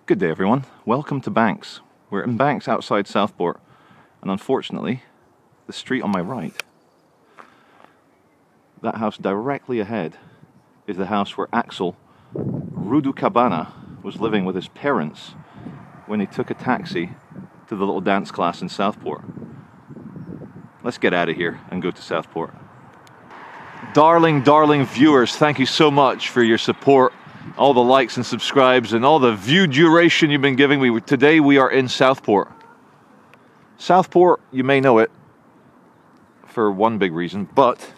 Good day everyone, welcome to Banks. We're in Banks outside Southport, and unfortunately the street on my right, that house directly ahead, is the house where Axel Rudukabana was living with his parents when he took a taxi to the little dance class in Southport. Let's get out of here and go to Southport. Darling viewers, thank you so much for your support, all the likes and subscribes and all the view duration you've been giving me. Today we are in Southport. Southport, you may know it for one big reason, but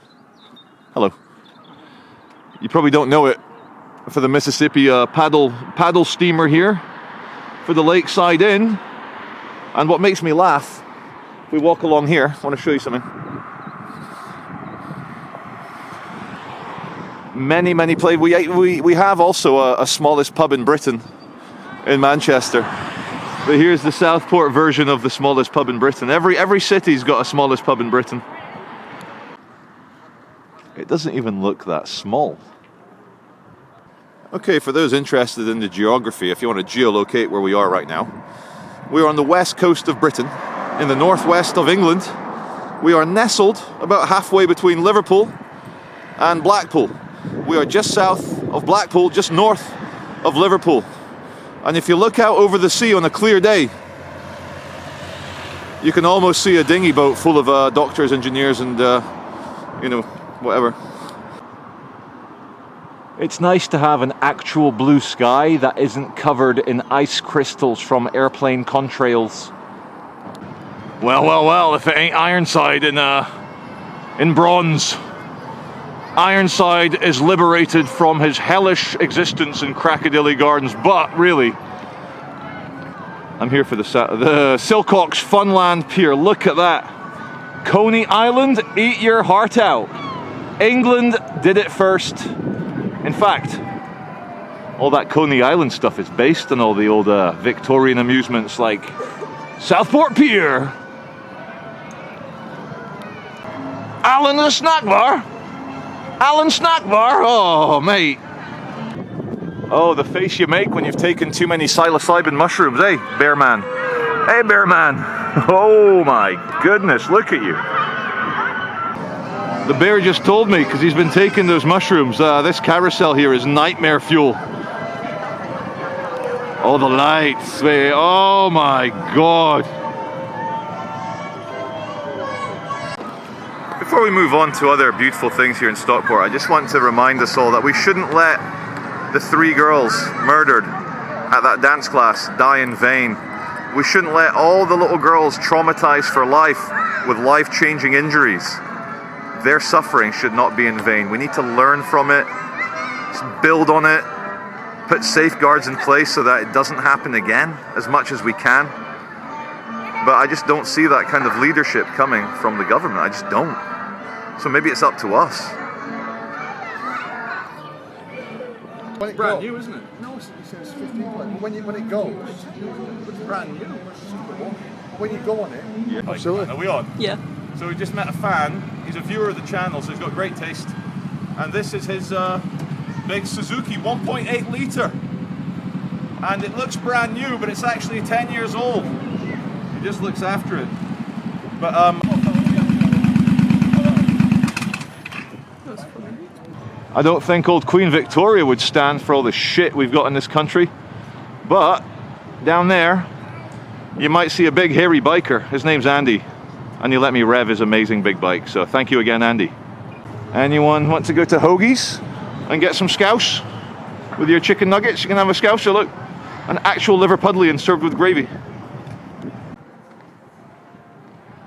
hello. You probably don't know it for the Mississippi paddle steamer here for the Lakeside Inn. And what makes me laugh, if we walk along here, I want to show you something. Many places. We have also a smallest pub in Britain, in Manchester. But here's the Southport version of the smallest pub in Britain. Every city's got a smallest pub in Britain. It doesn't even look that small. Okay, for those interested in the geography, if you want to geolocate where we are right now, we are on the west coast of Britain, in the northwest of England. We are nestled about halfway between Liverpool and Blackpool. We are just south of Blackpool, just north of Liverpool. And if you look out over the sea on a clear day, you can almost see a dinghy boat full of doctors, engineers and, whatever. It's nice to have an actual blue sky that isn't covered in ice crystals from airplane contrails. Well, if it ain't Ironside in bronze. Ironside is liberated from his hellish existence in Crocodile Gardens, but really, I'm here for the Silcox Funland Pier. Look at that. Coney Island, eat your heart out. England did it first. In fact, all that Coney Island stuff is based on all the old Victorian amusements like Southport Pier. Alan the Snack Bar. Alan Snack Bar? Oh, mate. Oh, the face you make when you've taken too many psilocybin mushrooms, eh, bear man? Hey, bear man. Oh my goodness, look at you. The bear just told me, because he's been taking those mushrooms, this carousel here is nightmare fuel. Oh, the lights. Oh my God. Before we move on to other beautiful things here in Stockport, I just want to remind us all that we shouldn't let the 3 girls murdered at that dance class die in vain. We shouldn't let all the little girls traumatized for life with life-changing injuries. Their suffering should not be in vain. We need to learn from it, build on it, put safeguards in place so that it doesn't happen again as much as we can. But I just don't see that kind of leadership coming from the government. I just don't. So maybe it's up to us. When it brand new, isn't it? No, it says 15. When it goes, it's brand new. When you go on it, yeah. absolutely. Are we on? Yeah. So we just met a fan. He's a viewer of the channel, so he's got great taste. And this is his big Suzuki 1.8 litre. And it looks brand new, but it's actually 10 years old. He just looks after it. But I don't think old Queen Victoria would stand for all the shit we've got in this country. But down there, you might see a big hairy biker. His name's Andy. And he let me rev his amazing big bike. So thank you again, Andy. Anyone want to go to Hoagie's and get some scouse with your chicken nuggets? You can have a scouse. So look, an actual Liverpudlian served with gravy.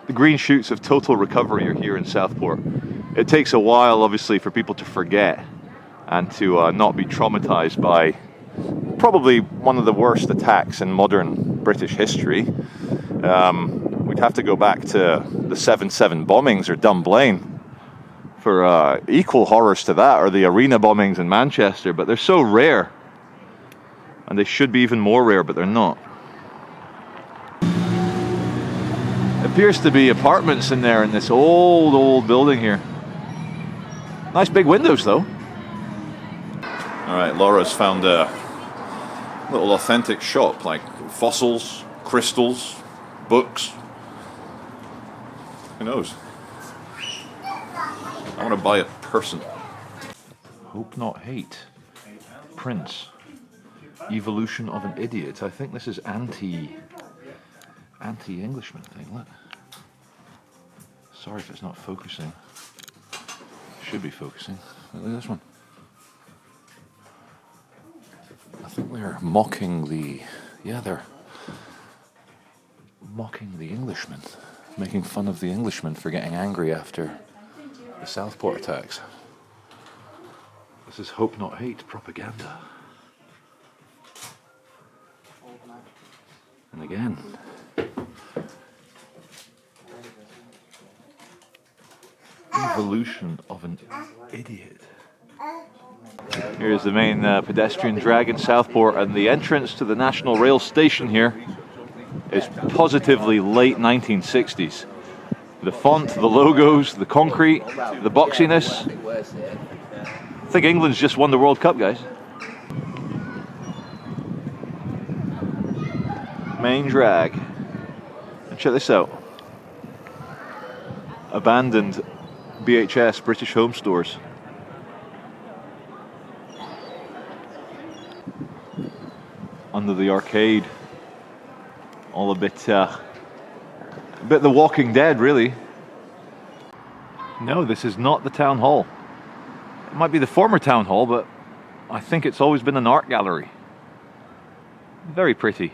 The green shoots of total recovery are here in Southport. It takes a while, obviously, for people to forget and to not be traumatized by probably one of the worst attacks in modern British history. We'd have to go back to the 7/7 bombings or Dunblane for equal horrors to that, or the arena bombings in Manchester, but they're so rare. And they should be even more rare, but they're not. It appears to be apartments in there in this old building here. Nice big windows though. All right, Laura's found little authentic shop, like fossils, crystals, books. Who knows? I want to buy a person. Hope Not Hate. Prince. Evolution of an Idiot. I think this is anti-Englishman thing. Look. Sorry if it's not focusing. Should be focusing. Look at this one. I think they're mocking the... Yeah, they're mocking the Englishman. Making fun of the Englishman for getting angry after the Southport attacks. This is Hope Not Hate propaganda. And again. Evolution of an Idiot. Here's the main pedestrian drag in Southport, and the entrance to the National Rail station here is positively late 1960s. The font, the logos, the concrete, the boxiness. I think England's just won the World Cup, guys. Main drag. And check this out. Abandoned BHS, British Home Stores. Under the arcade. All a bit The Walking Dead, really. No, this is not the town hall. It might be the former town hall, but I think it's always been an art gallery. Very pretty.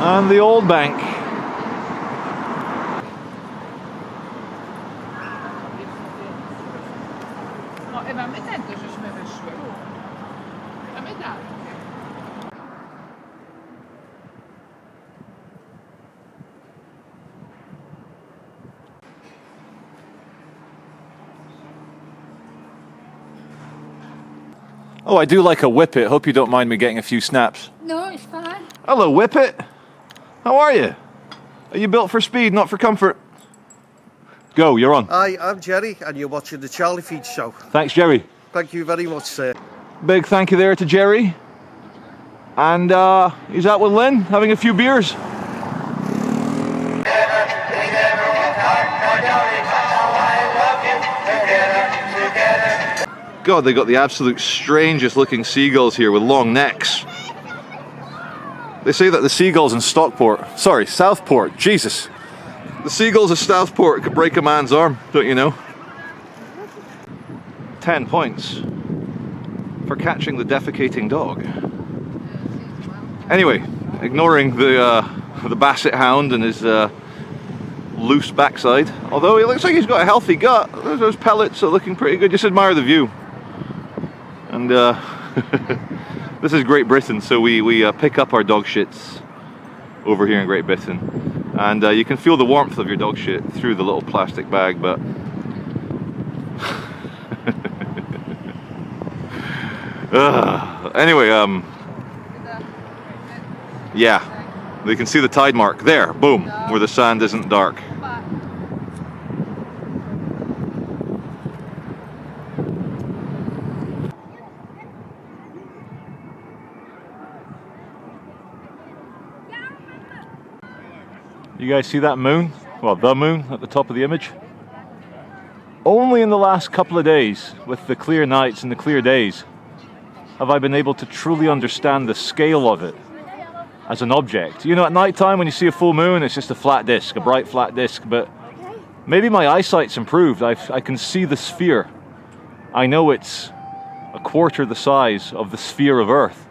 And the old bank. Oh, I do like a whippet. Hope you don't mind me getting a few snaps. No, it's fine. Hello, whippet. How are you? Are you built for speed, not for comfort? Go, you're on. Hi, I'm Jerry, and you're watching the Charlie Feed Show. Thanks, Jerry. Thank you very much, sir. Big thank you there to Jerry. And he's out with Lynn, having a few beers. God, they got the absolute strangest looking seagulls here with long necks. They say that the seagulls in Southport, Jesus. The seagulls of Southport could break a man's arm, don't you know? 10 points for catching the defecating dog. Anyway, ignoring the basset hound and his loose backside, although it looks like he's got a healthy gut. Those pellets are looking pretty good. Just admire the view. And this is Great Britain, so we pick up our dog shits over here in Great Britain, and you can feel the warmth of your dog shit through the little plastic bag, but anyway, yeah, you can see the tide mark there, boom, where the sand isn't dark. You guys see that moon? Well, the moon at the top of the image. Only in the last couple of days, with the clear nights and the clear days, have I been able to truly understand the scale of it as an object. You know, at night time when you see a full moon, it's just a flat disk, a bright flat disk, but maybe my eyesight's improved. I can see the sphere. I know it's a quarter the size of the sphere of Earth.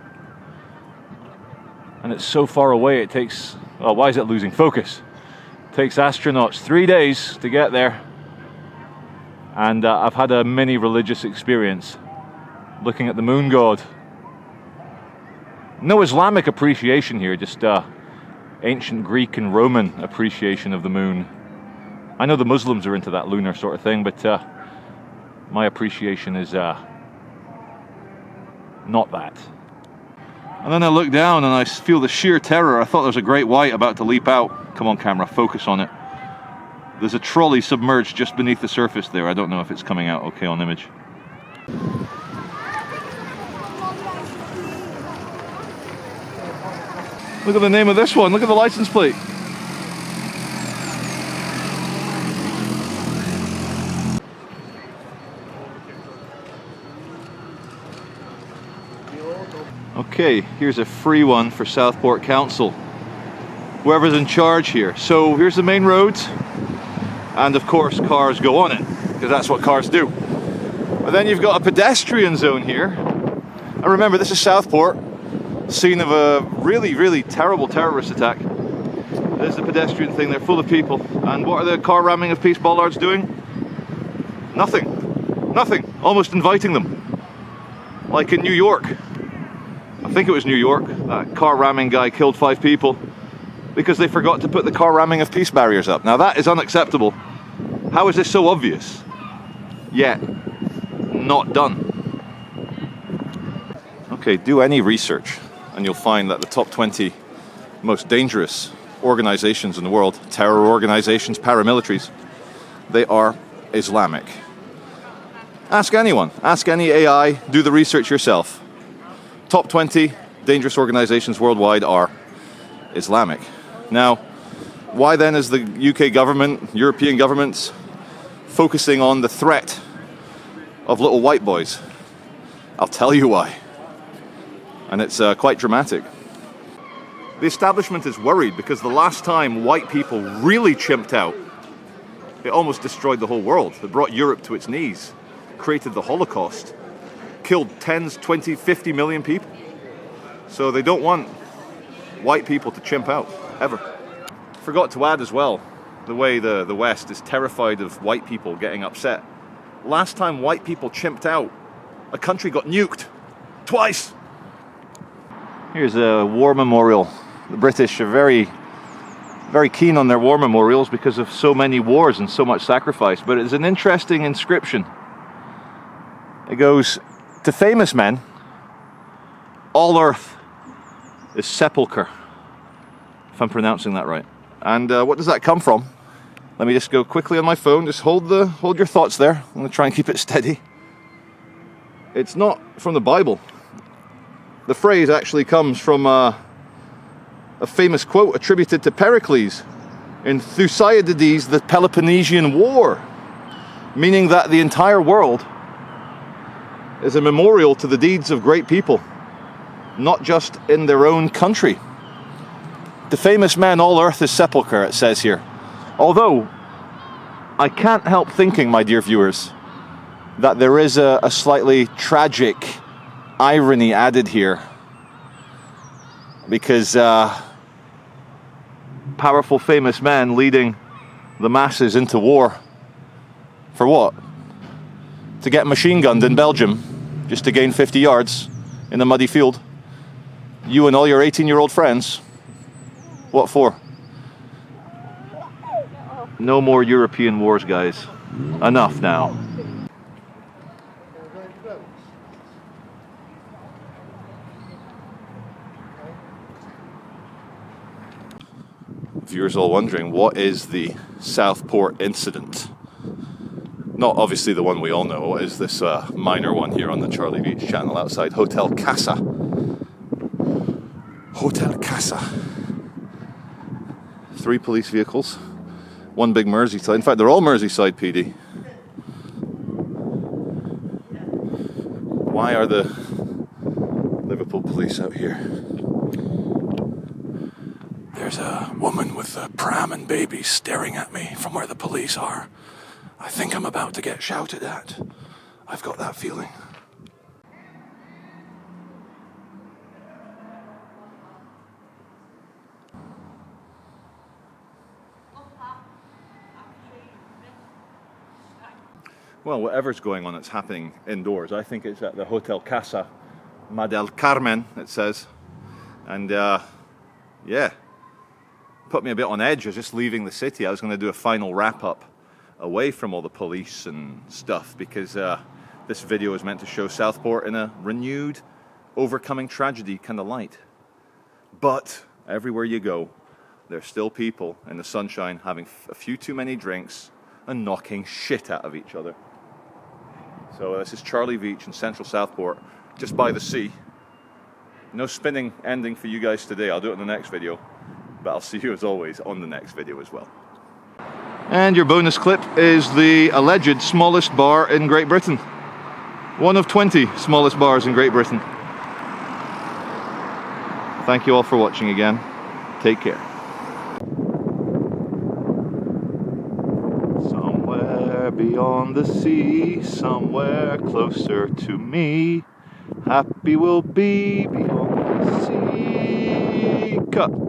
And it's so far away it takes... Oh, why is it losing focus? It takes astronauts 3 days to get there. And I've had a mini religious experience looking at the moon god. No Islamic appreciation here, just ancient Greek and Roman appreciation of the moon. I know the Muslims are into that lunar sort of thing, but my appreciation is not that. And then I look down and I feel the sheer terror. I thought there was a great white about to leap out. Come on, camera, focus on it. There's a trolley submerged just beneath the surface there. I don't know if it's coming out okay on image. Look at the name of this one. Look at the license plate. Okay, here's a free one for Southport Council. Whoever's in charge here. So here's the main roads, and of course cars go on it, because that's what cars do. But then you've got a pedestrian zone here. And remember, this is Southport, scene of a really, really terrible terrorist attack. There's the pedestrian thing, they're full of people. And what are the car ramming of peace bollards doing? Nothing. Nothing. Almost inviting them. Like in New York. I think it was New York. That car ramming guy killed 5 people because they forgot to put the car ramming of peace barriers up. Now that is unacceptable. How is this so obvious? Yet not done. Okay, do any research and you'll find that the top 20 most dangerous organizations in the world, terror organizations, paramilitaries, they are Islamic. Ask anyone, ask any AI, do the research yourself. Top 20 dangerous organizations worldwide are Islamic. Now, why then is the UK government, European governments, focusing on the threat of little white boys? I'll tell you why. And it's quite dramatic. The establishment is worried because the last time white people really chimped out, it almost destroyed the whole world. It brought Europe to its knees, created the Holocaust, killed 10, 20, 50 million people. So they don't want white people to chimp out, ever. Forgot to add as well, the way the West is terrified of white people getting upset. Last time white people chimped out, a country got nuked. Twice! Here's a war memorial. The British are very, very keen on their war memorials because of so many wars and so much sacrifice. But it's an interesting inscription. It goes, to famous men, all earth is sepulchre. If I'm pronouncing that right. And what does that come from? Let me just go quickly on my phone. Just hold your thoughts there. I'm going to try and keep it steady. It's not from the Bible. The phrase actually comes from a famous quote attributed to Pericles in Thucydides, the Peloponnesian War, meaning that the entire world is a memorial to the deeds of great people, not just in their own country. The famous men, all earth is sepulchre, it says here. Although, I can't help thinking, my dear viewers, that there is a slightly tragic irony added here. Because powerful, famous men leading the masses into war. For what? To get machine gunned in Belgium, just to gain 50 yards in a muddy field. You and all your 18-year-old friends. What for? No more European wars, guys. Enough now. Viewers all wondering, what is the Southport incident? Not obviously the one we all know. What is this minor one here on the Charlie Beach channel outside Hotel Casa? Hotel Casa. 3 police vehicles, 1 big Merseyside. In fact, they're all Merseyside PD. Why are the Liverpool police out here? There's a woman with a pram and baby staring at me from where the police are. I think I'm about to get shouted at. I've got that feeling. Well, whatever's going on, it's happening indoors. I think it's at the Hotel Casa Madel Carmen, it says. And yeah, put me a bit on edge. I was just leaving the city. I was going to do a final wrap-up away from all the police and stuff, because this video is meant to show Southport in a renewed, overcoming tragedy kind of light. But everywhere you go, there's still people in the sunshine having a few too many drinks and knocking shit out of each other. So this is cveitch in central Southport, just by the sea. No spinning ending for you guys today. I'll do it in the next video, but I'll see you as always on the next video as well. And your bonus clip is the alleged smallest bar in Great Britain. One of 20 smallest bars in Great Britain. Thank you all for watching again. Take care. Somewhere beyond the sea, somewhere closer to me, happy we'll be beyond the sea. Cut.